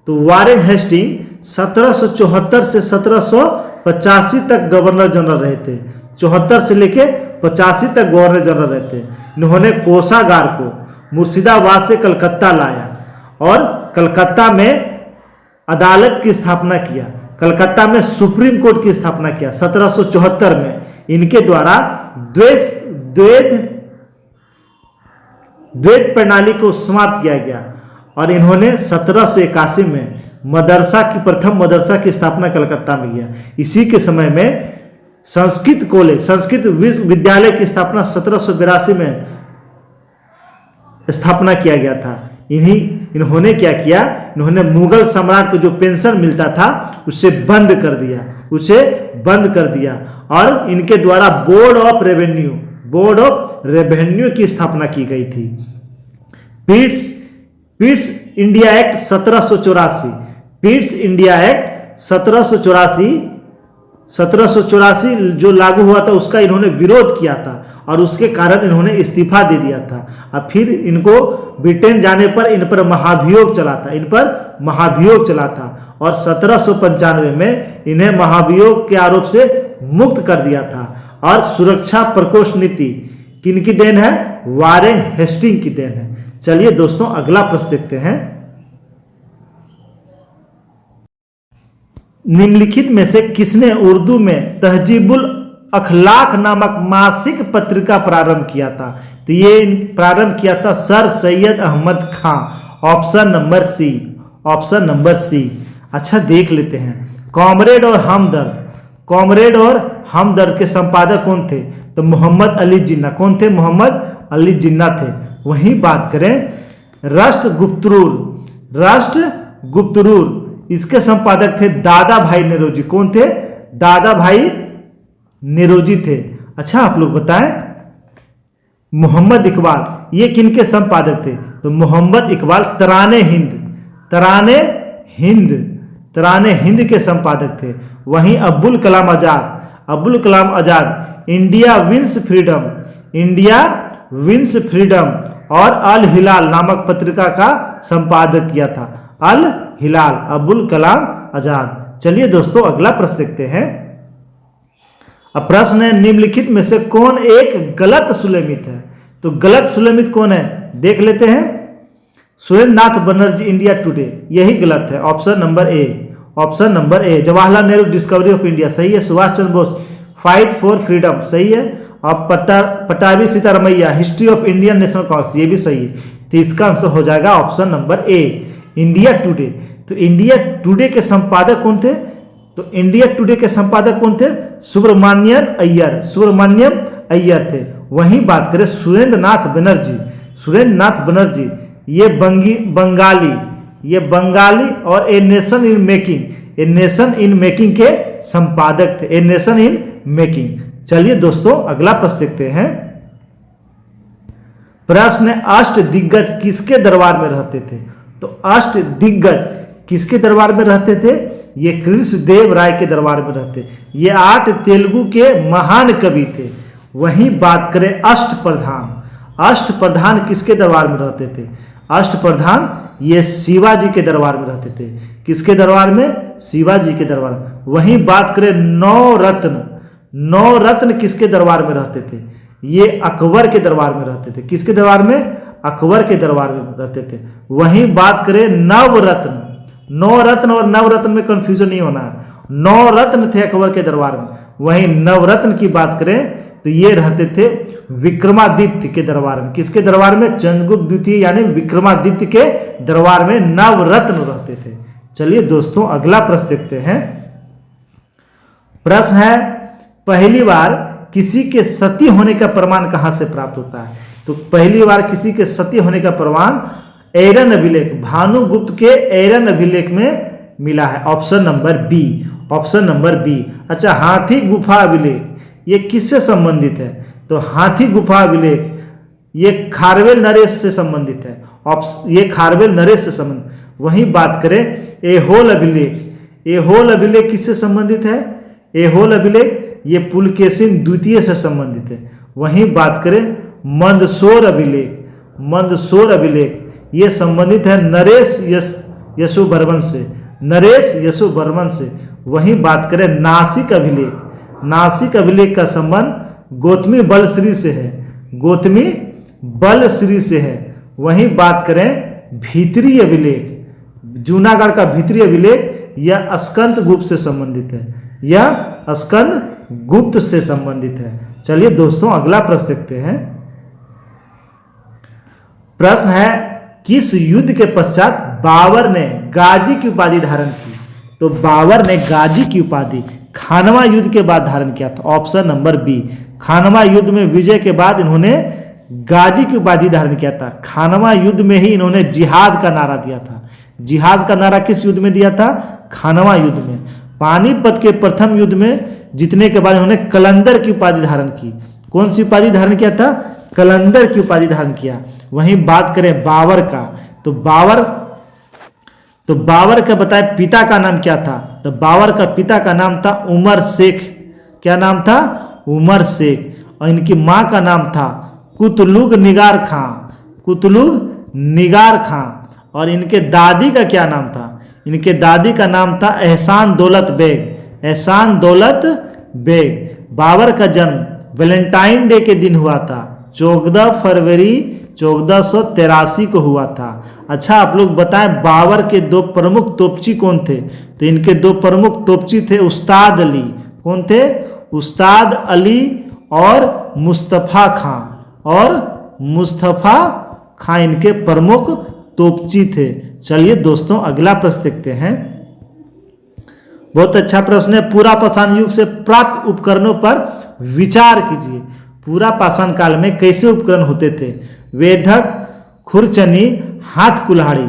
तो वारेन हेस्टिंग 1774 से 1785 तक गवर्नर जनरल रहे थे। 74 से लेके 85 तक गवर्नर जनरल रहे थे। इन्होंने कोषागार को मुर्शिदाबाद से कलकत्ता लाया और कलकत्ता में अदालत की स्थापना किया, कलकत्ता में सुप्रीम कोर्ट की स्थापना किया। 1774 में इनके द्वारा द्वैत प्रणाली को समाप्त किया गया, और इन्होंने 1781 में प्रथम मदरसा की स्थापना कलकत्ता में किया। इसी के समय में संस्कृत विश्वविद्यालय की स्थापना 1782 में स्थापना किया गया था। इन्होंने क्या किया? इन्होंने मुगल सम्राट को जो पेंशन मिलता था उसे बंद कर दिया, और इनके द्वारा बोर्ड ऑफ रेवेन्यू की स्थापना की गई थी। पिट्स इंडिया एक्ट 1784 जो लागू हुआ था उसका इन्होंने विरोध किया था, और उसके कारण इन्होंने इस्तीफा दे दिया था। अब फिर इनको ब्रिटेन जाने पर इन पर महाभियोग चला था, और 1795 में इन्हें महाभियोग के आरोप से मुक्त कर दिया था। और सुरक्षा प्रकोष्ठ नीति किनकी देन है? वारेन हेस्टिंग की देन है। चलिए दोस्तों, अगला प्रश्न देखते हैं। निम्नलिखित में से किसने उर्दू में तहजीबुल अखलाक नामक मासिक पत्रिका प्रारंभ किया था? तो ये प्रारंभ किया था सर सैयद अहमद खां, ऑप्शन नंबर सी। अच्छा, देख लेते हैं। कॉमरेड और हमदर्द के संपादक कौन थे? तो मोहम्मद अली जिन्ना। कौन थे? मोहम्मद अली जिन्ना थे। वहीं बात करें राष्ट्र गुप्तरूर, इसके संपादक थे दादा भाई निरोजी। कौन थे? दादा भाई निरोजी थे। अच्छा, आप लोग बताएं, मोहम्मद इकबाल ये किनके संपादक थे? तो मोहम्मद इकबाल तराने हिंद के संपादक थे। वहीं Abdul Kalam Azad India wins freedom और अल हिलाल नामक पत्रिका का संपादक किया था। अल हिलाल, अब्दुल कलाम आजाद। चलिए दोस्तों, अगला प्रश्न देखते हैं। अब प्रश्न है, निम्नलिखित में से कौन एक गलत सुलेमित है? तो गलत सुलेमित कौन है, देख लेते हैं। सुरेंद्र नाथ बनर्जी इंडिया टुडे, यही गलत है। Option number A Jawaharlal Nehru discovery of India, सही है। Subhash Chandra Bose fight for freedom, सही है। और Pattabhi Sitaramayya history of Indian national Congress, ये भी सही है। तो इसका आंसर हो जाएगा option number A, India today. तो इंडिया टुडे के संपादक कौन थे? तो इंडिया टुडे के संपादक कौन थे? सुब्रमण्यम अय्यर थे। वहीं बात करें सुरेंद्र नाथ बनर्जी, ये बंगाली और ए नेशन इन मेकिंग के संपादक थे। A nation in making. चलिए दोस्तों अगला प्रश्न देखते हैं। प्रश्न अष्ट दिग्गज किसके दरबार में रहते थे? तो अष्ट दिग्गज किसके दरबार में रहते थे? ये कृष्णदेव राय के दरबार में रहते। ये 8 तेलुगु के महान कवि थे। वहीं बात करें अष्टप्रधान, अष्टप्रधान किसके दरबार में रहते थे? अष्टप्रधान ये शिवाजी के दरबार में रहते थे। किसके दरबार में? शिवाजी के दरबार में। वहीं बात करें नवरत्न, नवरत्न किसके दरबार में रहते थे? ये अकबर के दरबार में रहते थे। किसके दरबार में? अकबर के दरबार में रहते थे। वहीं बात करें नवरत्न, नवरत्न और नवरत्न में कंफ्यूजन नहीं होना है। नवरत्न थे अकबर के दरबार में। वहीं नवरत्न की बात करें तो ये रहते थे विक्रमादित्य के दरबार में। किसके दरबार में? चंद्रगुप्त द्वितीय यानी विक्रमादित्य के दरबार में नवरत्न रहते थे। चलिए दोस्तों अगला प्रश्न देखते हैं। प्रश्न है पहली बार किसी के सती होने का प्रमाण कहां से प्राप्त होता है? तो पहली बार किसी के सती होने का प्रमाण एरन अभिलेख, भानुगुप्त के एरन अभिलेख में मिला है। Option number B, option number B. अच्छा, हाथी गुफा अभिलेख ये किससे संबंधित है? तो हाथी गुफा अभिलेख ये खारवेल नरेश से संबंधित है। ये खारवेल नरेश से संबंधित। वहीं बात करें एहोल अभिलेख, एहोल अभिलेख किससे संबंधित है? एहोल अभिलेख ये पुलकेशिन द्वितीय से संबंधित है। वहीं बात करें मंदसौर अभिलेख, मंदसौर अभिलेख ये संबंधित है नरेश यशोवर्मन से, नरेश यशोवर्मन से। वहीं बात करें नासिक अभिलेख, नासिक अभिलेख का संबंध गौतमी बलश्री से है, गौतमी बलश्री से है। वहीं बात करें भीतरी अभिलेख, जूनागढ़ का भीतरी अभिलेख यह स्कंद गुप्त से संबंधित है, यह स्कंद गुप्त से संबंधित है। चलिए दोस्तों अगला प्रश्न देखते हैं। प्रश्न है किस युद्ध के पश्चात बाबर ने गाजी की उपाधि धारण की? तो बाबर ने गाजी की उपाधि खानवा युद्ध के बाद धारण किया था। ऑप्शन नंबर बी, खानवा युद्ध में विजय के बाद इन्होंने गाजी की उपाधि धारण किया था। खानवा युद्ध में ही इन्होंने जिहाद का नारा दिया था। जिहाद का नारा किस युद्ध में दिया था? खानवा युद्ध में। पानीपत के प्रथम युद्ध में जीतने के बाद इन्होंने कलंदर की उपाधि धारण की। कौन सी उपाधि धारण किया था? कलंदर की उपाधि धारण किया। वहीं बात करें बाबर का, तो बाबर का बताए पिता का नाम क्या था? तो बाबर का पिता का नाम था उमर शेख। क्या नाम था? उमर शेख। और इनकी माँ का नाम था कुतलुग निगार खां, कुतलुग निगार खां। और इनके दादी का क्या नाम था? इनके दादी का नाम था एहसान दौलत बेग, एहसान दौलत बेग। बाबर का जन्म वैलेंटाइन डे के दिन हुआ था, 14 फरवरी 1483 को हुआ था। अच्छा, आप लोग बताएं बाबर के 2 प्रमुख तोपची कौन थे? तो इनके 2 प्रमुख तोपची थे उस्ताद अली। कौन थे? उस्ताद अली और मुस्तफ़ा खां, और मुस्तफ़ा खां इनके प्रमुख तोपची थे। चलिए दोस्तों अगला प्रश्न देखते हैं। बहुत अच्छा प्रश्न है। पूरा पाषाण युग से प्राप्त उपकरणों पर विचार कीजिए। पूरा पाषाण काल में कैसे उपकरण होते थे? वेधक, खुरचनी, हाथ कुल्हाड़ी।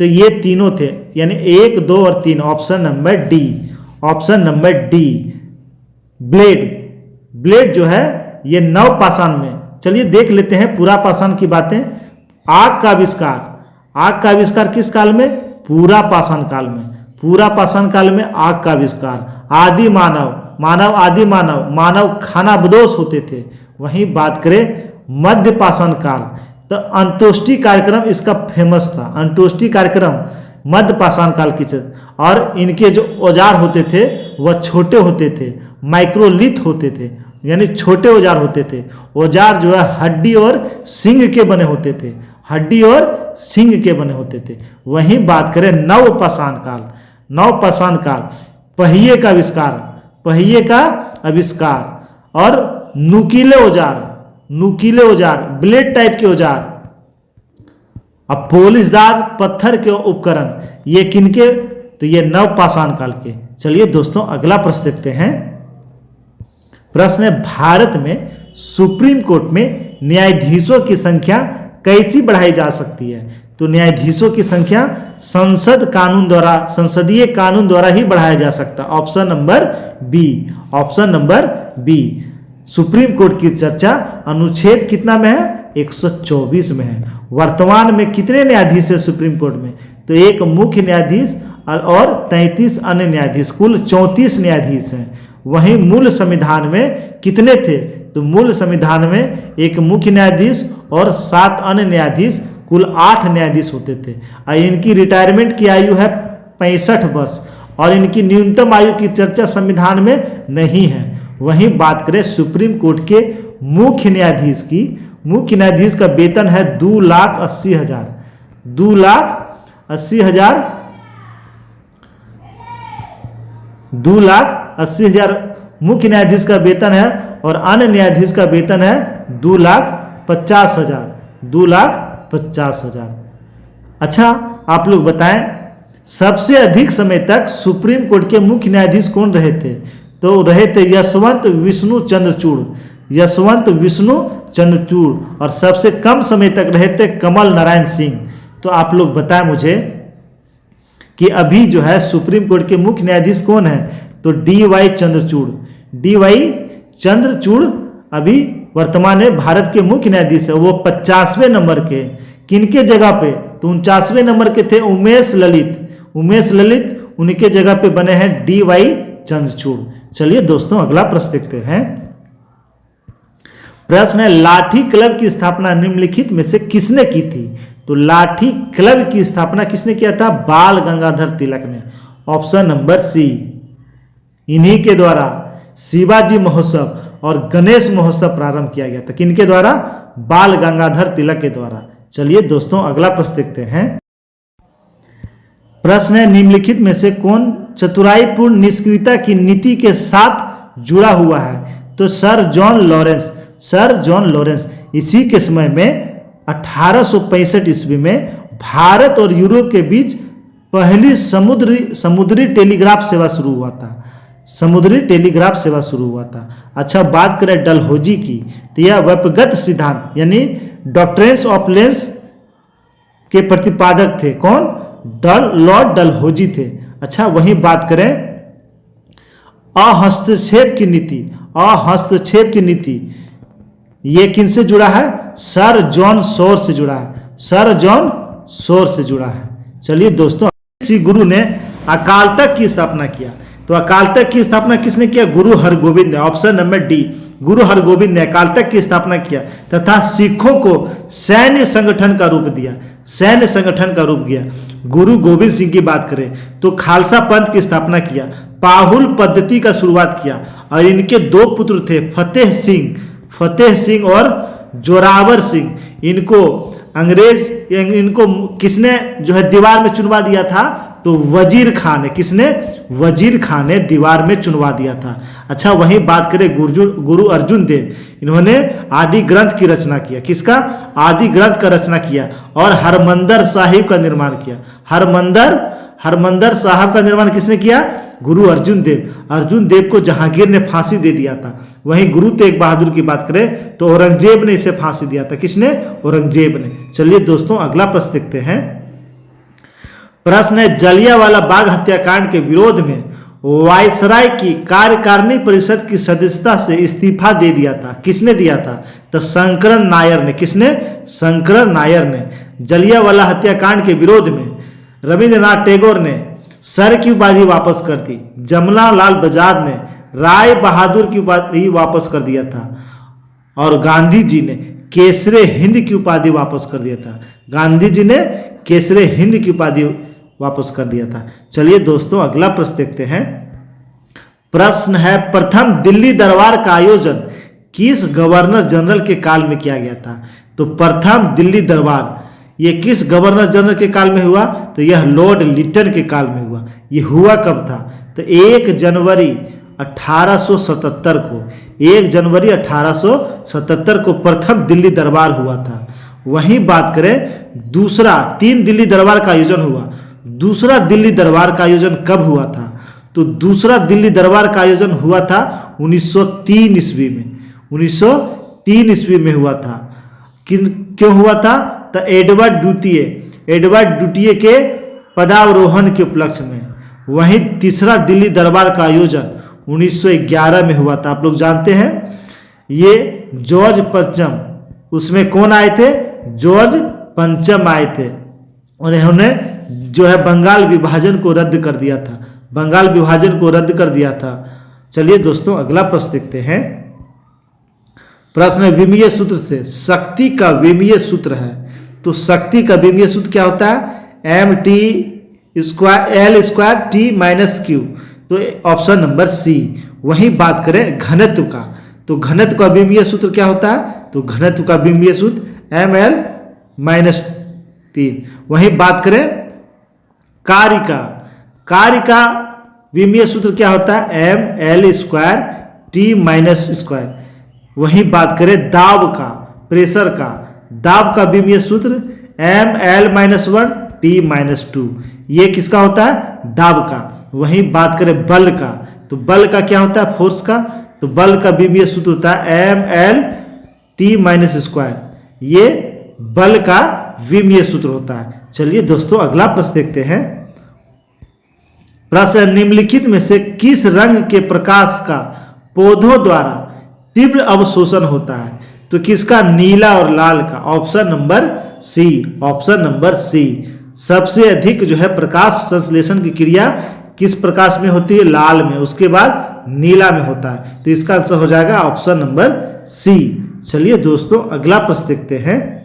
तो ये तीनों थे, यानी 1, 2 और 3। Option number D, option number D. Blade, blade जो है ये नव पाषाण में। चलिए देख लेते हैं पूरा पाषाण की बातें। आग का आविष्कार, आग का आविष्कार किस काल में? पूरा पाषाण काल में। पूरा पाषाण काल में आग का आविष्कार। आदि मानव, मानव आदि मानव, मानव खानाबदोश होते थे। वहीं बात करें मध्य पाषाण काल, तो अंतोष्टि कार्यक्रम इसका फेमस था। अंतोष्टि कार्यक्रम मध्य पाषाण काल की चीज। और इनके जो औजार होते थे वह छोटे होते थे, माइक्रोलिथ होते थे, यानी छोटे औजार होते थे। औजार जो है हड्डी और सिंग के बने होते थे, हड्डी और सिंग के बने होते थे। वहीं बात करें नव पाषाण काल, नव पाषाण काल, पहिए का आविष्कार, पहिए का आविष्कार और नुकीले औजार, नुकीले औजार, ब्लेड टाइप के औजार। अब पॉलिशदार पत्थर के उपकरण, ये किनके? तो ये नव पाषाण काल के। चलिए दोस्तों अगला प्रश्न देखते हैं। प्रश्न है भारत में सुप्रीम कोर्ट में न्यायाधीशों की संख्या कैसी बढ़ाई जा सकती है? तो न्यायाधीशों की संख्या संसद कानून द्वारा, संसदीय कानून द्वारा ही बढ़ाया जा सकता है। Option number B, option number B. Supreme court की चर्चा अनुच्छेद कितना में है? 124 में है। वर्तमान में कितने न्यायाधीश है सुप्रीम कोर्ट में? तो एक मुख्य न्यायाधीश और 33 अन्य न्यायाधीश, कुल 34 न्यायाधीश हैं। वहीं मूल संविधान में कितने थे? तो मूल संविधान में एक मुख्य न्यायाधीश और 7 अन्य न्यायाधीश, कुल 8 न्यायाधीश होते थे। और इनकी रिटायरमेंट की आयु है 65 वर्ष और इनकी न्यूनतम आयु की चर्चा संविधान में नहीं है। वहीं बात करें सुप्रीम कोर्ट के मुख्य न्यायाधीश की, मुख्य न्यायाधीश का वेतन है 2,80,000, 2,80,000, 2,80,000 मुख्य न्यायाधीश का वेतन है और अन्य न्यायाधीश का वेतन है 2,50,000, 2,50,000। अच्छा, आप लोग बताएं सबसे अधिक समय तक सुप्रीम कोर्ट के मुख्य न्यायाधीश कौन रहे थे? तो रहे थे यशवंत विष्णु चंद्रचूड़, यशवंत विष्णु चंद्रचूड़। और सबसे कम समय तक रहे थे कमल नारायण सिंह। तो आप लोग बताएं मुझे कि अभी जो है सुप्रीम कोर्ट के मुख्य न्यायाधीश कौन है? तो DY चंद्रचूड़, DY चंद्रचूड़ अभी वर्तमान में भारत के मुख्य न्यायाधीश है। वो 50वें नंबर के, किनके जगह पे? तो 49वें नंबर के थे उमेश ललित, उमेश ललित उनके जगह पे बने हैं DY चंद्रचूड़। चलिए दोस्तों अगला प्रश्न देखते हैं। प्रश्न है लाठी क्लब की स्थापना निम्नलिखित में से किसने की थी? तो लाठी क्लब की स्थापना किसने किया था? बाल गंगाधर तिलक ने। Option number C. इन्हीं के द्वारा शिवाजी महोत्सव और गणेश महोत्सव प्रारंभ किया गया था। किनके द्वारा? बाल गंगाधर तिलक के द्वारा। चलिए दोस्तों अगला प्रश्न देखते हैं। प्रश्न है निम्नलिखित में से कौन चतुराईपूर्ण निष्क्रियता की नीति के साथ जुड़ा हुआ है? तो sir John Lawrence, sir John Lawrence. इसी के समय में 1865 ईस्वी में भारत और यूरोप के बीच पहली समुद्री टेलीग्राफ सेवा शुरू हुआ था, समुद्री टेलीग्राफ सेवा शुरू हुआ था। अच्छा, बात करें डलहौजी की, तो यह व्यक्तिगत सिद्धांत यानी डॉक्ट्रिन्स ऑफ लेंस के प्रतिपादक थे। कौन? लॉर्ड डलहौजी थे। अच्छा, वहीं बात करें अहस्तक्षेप की नीति, अहस्तक्षेप की नीति ये किनसे जुड़ा है? सर जॉन शोर से जुड़ा है, सर जॉन शोर से जुड़ा है। चलिए दोस्तों, इसी गुरु ने अकाल तख्त की स्थापना किया। तो अकाल तख्त की स्थापना किसने किया? गुरु हरगोविंद ने। ऑप्शन नंबर डी, गुरु हरगोविंद ने अकाल तख्त की स्थापना किया तथा सिखों को सैन्य संगठन का रूप दिया, सैन्य संगठन का रूप दिया। गुरु गोविंद सिंह की बात करें तो खालसा पंथ की स्थापना किया, पाहुल पद्धति का शुरुआत किया और इनके 2 पुत्र थे फतेह सिंह और जोरावर सिंह। इनको अंग्रेज, इनको किसने जो है दीवार में चुनवा दिया था? तो वजीर खान ने। किसने? वजीर खान ने दीवार में चुनवा दिया था। अच्छा, वहीं बात करें गुरु अर्जुन देव, इन्होंने आदि ग्रंथ की रचना किया। किसका? आदि ग्रंथ का रचना किया और हरमंदर साहिब का निर्माण किया। हरमंदर साहब का निर्माण किसने किया? गुरु अर्जुन देव। अर्जुन देव को जहांगीर ने फांसी दे दिया था। वहीं गुरु तेग बहादुर की बात करें तो औरंगजेब ने इसे फांसी दिया था। किसने? औरंगजेब ने। चलिए दोस्तों अगला प्रश्न देखते हैं। प्रश्न है जलियांवाला बाग हत्याकांड के विरोध में वायसराय की कार्यकारिणी परिषद की सदस्यता से इस्तीफा दे दिया था। किसने दिया था? तो शंकरन नायर ने। किसने? शंकरन नायर ने। जलियांवाला हत्याकांड के विरोध में रविंद्रनाथ टैगोर ने सर की उपाधि वापस कर दी। जमनालाल बजाज ने राय बहादुर की उपाधि वापस कर दिया था और गांधी जी ने केसरे हिंद की उपाधि वापस कर दिया था। गांधी जी ने केसरे हिंद की उपाधि वापस कर दिया था। चलिए दोस्तों अगला प्रश्न देखते हैं। प्रश्न है प्रथम दिल्ली दरबार का आयोजन किस गवर्नर जनरल के काल में किया गया था? तो प्रथम दिल्ली दरबार ये किस गवर्नर जनरल के काल में हुआ? तो यह लॉर्ड लिटन के काल में हुआ। ये हुआ कब था? तो 1 जनवरी 1877 को, 1 जनवरी 1877 को प्रथम दिल्ली दरबार हुआ था। वहीं बात करें दूसरा 3 दिल्ली दरबार का आयोजन हुआ। दूसरा दिल्ली दरबार का आयोजन कब हुआ था? तो दूसरा दिल्ली दरबार का आयोजन हुआ था 1903 ईस्वी में। 1903 ईस्वी में हुआ था। क्यों हुआ था? तो एडवर्ड ड्यूटिये के पदावरोहण के उपलक्ष्य में। वहीं तीसरा दिल्ली दरबार का आयोजन 1911 में हुआ था। आप लोग जानते हैं ये जॉर्ज पंचम, उसमें कौन आए थे? जॉर्ज पंचम आए थे और इन्होंने जो है बंगाल विभाजन को रद्द कर दिया था, बंगाल विभाजन को रद्द कर दिया था। चलिए दोस्तों अगला प्रश्न देखते हैं। प्रश्न विमीय सूत्र से, शक्ति का विमीय सूत्र है, तो शक्ति का विमीय सूत्र क्या होता है? mT²L²T-Q, तो ऑप्शन नंबर सी। वहीं बात करें घनत्व का, तो घनत्व का विमीय सूत्र क्या होता है? तो घनत्व का विमीय सूत्र mL-3। वहीं बात करें कार्य का, कार्य का विमीय सूत्र क्या होता है? mL²T-²। वहीं बात करें दाब का, प्रेशर का, दाब का विमीय सूत्र mL-1T-2। ये किसका होता है? दाब का। वहीं बात करें बल का, तो बल का क्या होता है? फोर्स का, तो बल का विमीय सूत्र होता है mL-T-²। ये बल का विमीय सूत्र होता है। चलिए दोस्तों अगला प्रश्न देखते हैं। प्रश्न, निम्नलिखित में से किस रंग के प्रकाश का पौधों द्वारा तीव्र अवशोषण होता है? तो किसका? नीला और लाल का। Option number C, option number C. सबसे अधिक जो है प्रकाश संश्लेषण की क्रिया किस प्रकाश में होती है? लाल में, उसके बाद नीला में होता है, तो इसका आंसर हो जाएगा ऑप्शन नंबर सी। चलिए दोस्तों अगला प्रश्न देखते हैं।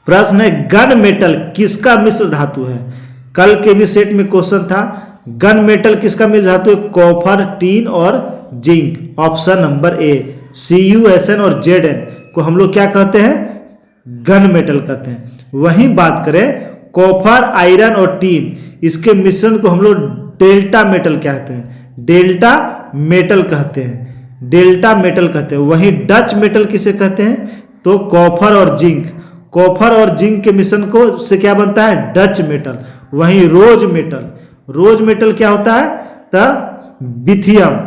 प्रश्न है, गन मेटल किसका मिश्र धातु है? कल के भी सेट में क्वेश्चन था, गन मेटल किसका मिश्र धातु है? कॉपर, टीन और zinc. Option number A, CuSN और Zn को हम लोग क्या कहते हैं? गन मेटल कहते हैं। वहीं बात करें कॉपर, आयरन और टीन, इसके मिश्रण को हम लोग डेल्टा मेटल कहते हैं, डेल्टा मेटल कहते हैं, डेल्टा मेटल कहते हैं। वहीं डच मेटल किसे कहते हैं? तो कॉपर और जिंक, कॉपर और जिंक के मिश्रण को से क्या बनता है? Dutch metal. वहीं रोज मेटल, रोज मेटल क्या होता है? तो बिथियम,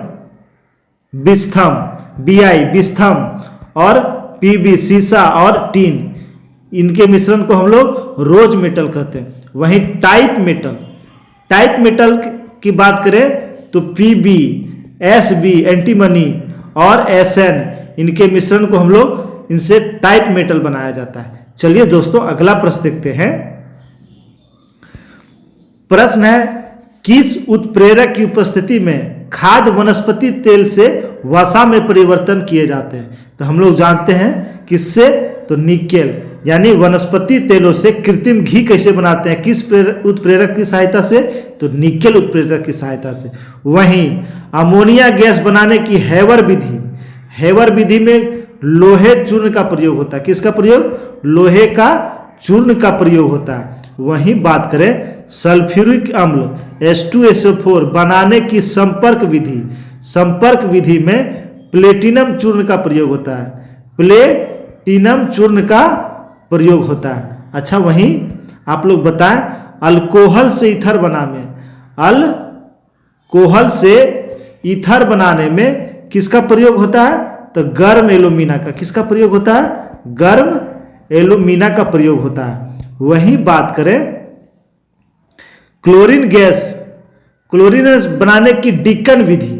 बिस्थम, Bi बिस्थम और Pb सीसा और टीन, इनके मिश्रण को हम लोग रोज मेटल कहते हैं। वहीं टाइप मेटल, टाइप मेटल की बात करें तो Pb, Sb एंटीमनी और Sn, इनके मिश्रण को हम लोग इनसे टाइप मेटल बनाया जाता है। चलिए दोस्तों अगला प्रश्न देखते हैं। प्रश्न है, किस उत्प्रेरक की उपस्थिति में खाद्य वनस्पति तेल से वसा में परिवर्तन किए जाते हैं? तो हम लोग जानते हैं किससे? तो निकेल, यानी वनस्पति तेलों से कृत्रिम घी कैसे बनाते हैं? किस उत्प्रेरक की सहायता से? तो निकेल उत्प्रेरक की सहायता से। वहीं अमोनिया गैस बनाने की हैवर विधि, हैवर विधि में लोहे चूर्ण का प्रयोग होता है। किसका प्रयोग? लोहे का चूर्ण का प्रयोग होता है। वहीं बात करें सल्फ्यूरिक अम्ल H2SO4 बनाने की संपर्क विधि, संपर्क विधि में प्लेटिनम चूर्ण का प्रयोग होता है, प्लेटिनम चूर्ण का प्रयोग होता है। अच्छा वहीं आप लोग बताएं, अल्कोहल से ईथर बनाने, अल्कोहल से ईथर बनाने में किसका प्रयोग होता है? तो गर्म एल्यूमिना का। किसका प्रयोग होता है? गर्म एल्यूमिना का प्रयोग होता है। वहीं बात करें क्लोरीन गैस, क्लोरीन गैस बनाने की डीकन विधि,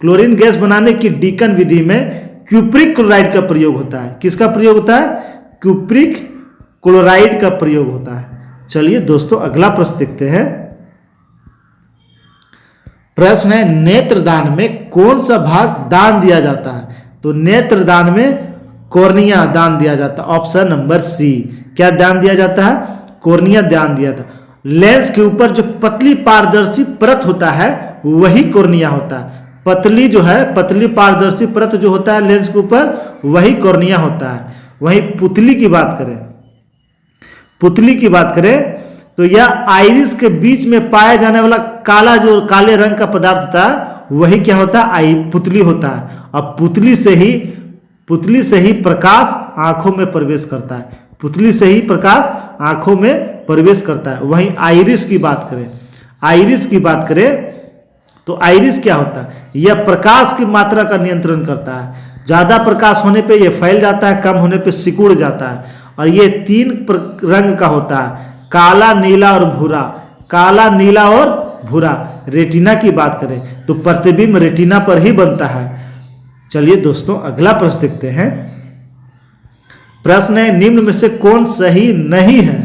क्लोरीन गैस बनाने की डीकन विधि में क्यूप्रिक क्लोराइड का प्रयोग होता है। किसका प्रयोग होता है? क्यूप्रिक क्लोराइड का प्रयोग होता है। चलिए दोस्तों अगला प्रश्न देखते हैं। प्रश्न है, नेत्रदान में कौन सा भाग दान दिया जाता है? तो नेत्रदान में कॉर्निया दान दिया जाता है। Option number C. क्या दान दिया जाता है? कॉर्निया दान दिया था। लेंस के ऊपर जो पतली पारदर्शी परत होता है वही कॉर्निया होता है। पतली जो है, पतली पारदर्शी परत जो होता है लेंस के ऊपर वही कॉर्निया होता है। वहीं पुतली की बात करें, पुतली की बात करें तो यह आइरिस के बीच में पाया जाने वाला काला, जो काले रंग का पदार्थ होता है वही क्या होता है? पुतली होता है। अब पुतली से ही प्रकाश आंखों में प्रवेश करता है, पुतली से ही प्रकाश आंखों में प्रवेश करता है। वहीं आइरिस की बात करें, आइरिस की बात करें तो आइरिस क्या होता है? यह प्रकाश की मात्रा का नियंत्रण करता है। ज्यादा प्रकाश होने पे यह फैल जाता है, कम होने पे सिकुड़ जाता है। और ये 3 रंग का होता है, काला, नीला और भूरा। काला, नीला और भूरा। रेटिना की बात करें तो प्रतिबिंब रेटिना पर ही बनता है। चलिए दोस्तों अगला प्रश्न देखते हैं। प्रश्न है निम्न में से कौन सही नहीं है।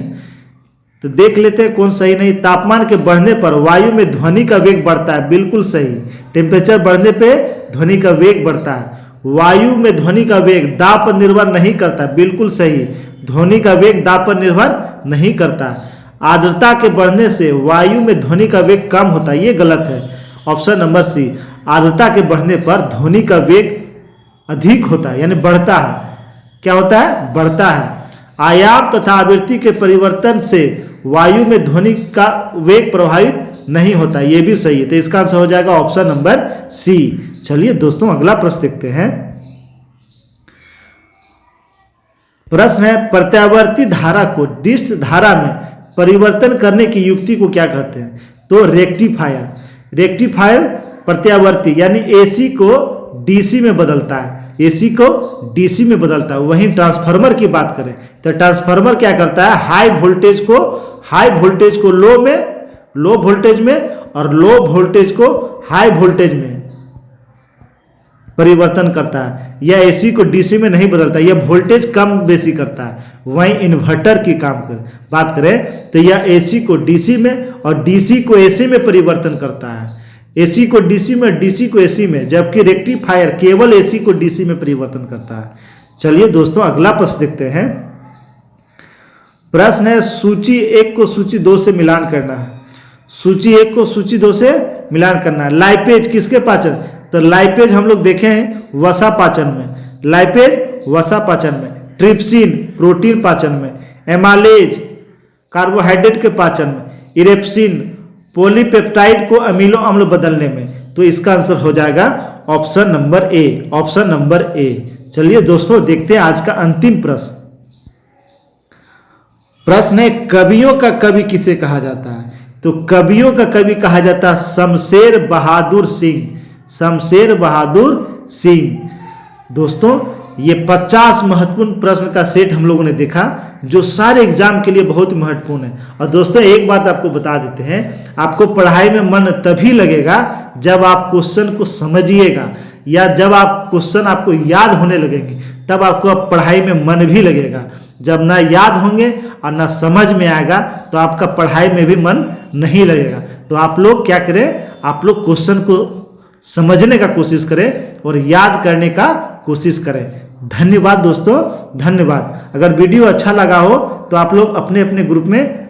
तो देख लेते हैं कौन सही नहीं। तापमान के बढ़ने पर वायु में ध्वनि का वेग बढ़ता है, बिल्कुल सही। टेम्परेचर बढ़ने पे ध्वनि का वेग बढ़ता है। वायु में ध्वनि का वेग दाब पर निर्भर नहीं करता, बिल्कुल सही। ध्वनि का वेग दाब पर निर्भर नहीं करता। आर्द्रता के बढ़ने से वायु में ध्वनि का वेग कम होता है, ये गलत है। ऑप्शन नंबर सी, आर्द्रता के बढ़ने पर ध्वनि का वेग अधिक होता है, यानी बढ़ता है। क्या होता है? बढ़ता है। आयाम तथा आवृत्ति के परिवर्तन से वायु में ध्वनि का वेग प्रभावित नहीं होता, यह भी सही है। तो इसका आंसर हो जाएगा ऑप्शन नंबर सी। चलिए दोस्तों अगला प्रश्न देखते हैं। प्रश्न है प्रत्यावर्ती धारा को डिस्क धारा में परिवर्तन करने की युक्ति को क्या कहते हैं। तो रेक्टिफायर। रेक्टिफायर प्रत्यावर्ती यानी एसी को डीसी में बदलता है, एसी को डीसी में बदलता है। वहीं ट्रांसफार्मर की बात करें तो ट्रांसफार्मर क्या करता है, हाई वोल्टेज को लो में, लो वोल्टेज में, और लो वोल्टेज को हाई वोल्टेज में परिवर्तन करता है। यह एसी को डीसी में नहीं बदलता, यह वोल्टेज कम बेसी करता है। वहीं इन्वर्टर की बात करें तो यह एसी को डीसी में और डीसी को एसी में परिवर्तन करता है। एसी को डीसी में, डीसी को एसी में, जबकि रेक्टिफायर केवल एसी को डीसी में परिवर्तन करता है। चलिए दोस्तों अगला प्रश्न देखते हैं। प्रश्न है सूची 1 को सूची 2 से मिलान करना है। सूची 1 को सूची 2 से मिलान करना है। लाइपेज किसके पाचन, तो लाइपेज हम लोग देखे हैं वसा पाचन में, लाइपेज वसा पाचन में। ट्रिप्सिन प्रोटीन पाचन में। एमालेज कार्बोहाइड्रेट के पाचन में। इरेप्सिन पॉलीपेप्टाइड को अमीनो अम्ल बदलने में। तो इसका आंसर हो जाएगा option number A, option number A. चलिए दोस्तों देखते हैं आज का अंतिम प्रश्न। प्रश्न है कवियों का कवि किसे कहा जाता है। तो कवियों का कवि कहा जाता है शमशेर बहादुर सिंह, शमशेर बहादुर सिंह। दोस्तों ये 50 महत्वपूर्ण प्रश्न का सेट हम लोगों ने देखा जो सारे एग्जाम के लिए बहुत महत्वपूर्ण है। और दोस्तों एक बात आपको बता देते हैं, आपको पढ़ाई में मन तभी लगेगा जब आप क्वेश्चन को समझिएगा, या जब आप क्वेश्चन आपको याद होने लगेंगे तब आपको पढ़ाई में मन भी लगेगा। जब ना याद होंगे और ना समझ में आएगा तो आपका पढ़ाई में भी मन नहीं लगेगा। तो आप लोग क्या करें, आप लोग क्वेश्चन को समझने का कोशिश करें और याद करने का कोशिश करें। धन्यवाद दोस्तों, धन्यवाद। अगर वीडियो अच्छा लगा हो तो आप लोग अपने अपने ग्रुप में